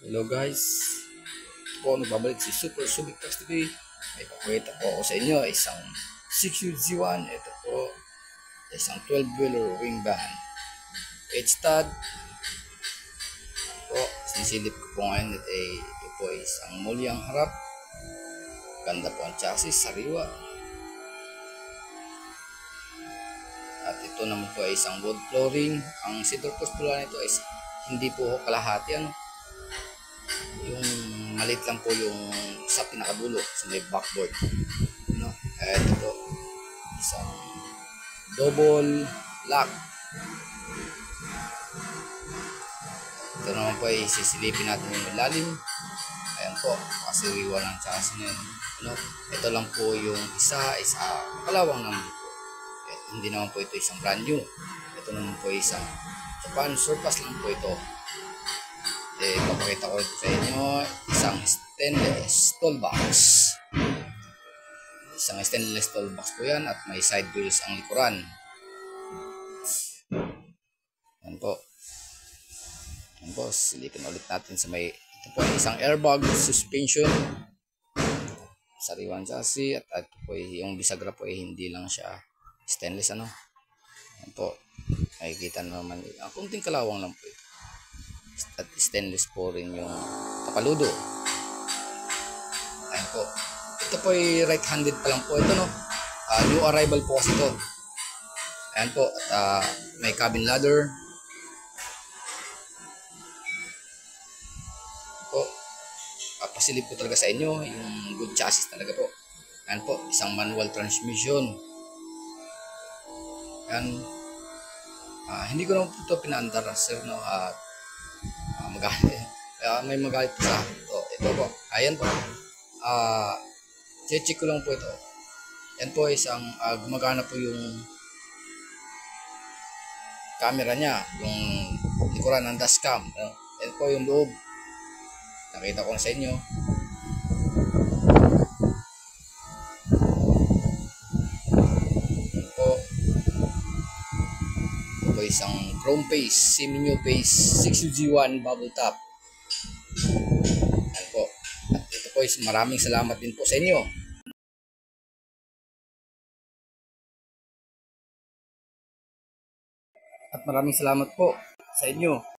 Hello guys, po nagbabalik si Super Subic Tax TV. May papakita po ako sa inyo isang 6UZ1. Ito po isang 12-wheeler wing van H-stud po. Sinisilip ko po ngayon at ito po isang mulyang harap. Ganda po ang chassis, sariwa. At ito naman po ay isang wood flooring. Ang cedar post po nito is hindi po kalahati, yung maliit lang po yung sa pinakadulo sa may backboard, ito po isang double lock. Ito naman po ay sisilipin natin yung ilalim. Ayan po, kasiriwa ng chassis na yun. Ito lang po yung isa kalawang naman po. Hindi naman po ito isang brand new. Ito naman po isang Japan surplus lang po ito. Papakita ko ito sa inyo isang stainless toolbox. Isang stainless toolbox po yan at may side wheels ang likuran. Yan po. Yan po, silipin ulit natin sa may, ito po ay isang airbag suspension. Sariwang chassis at ito po ay, yung bisagra po ay hindi lang siya stainless Yan po. Makikita naman, kunting kalawang lang po ito. At stainless po rin yung tapaludo. Ayan po. Ito po ay right-handed pa lang po ito, new arrival po kasi ito. Ayan po. At may cabin ladder. Po. Papasilip po talaga sa inyo yung good chassis talaga po. Ayan po. Isang manual transmission. Ayan. Hindi ko naman po ito pinaandar, sir, may magalit po sa ito po. Ayan po. Check ko lang po ito. Yan po isang gumagana po yung camera niya, yung likuran ng dashcam. Yan po yung loob. Nakita ko na sa inyo. Yan po. Ito po isang chrome face, semi-new face 6UZ1 bubble top. Yan po. At ito po is maraming salamat din po sa inyo. At maraming salamat po sa inyo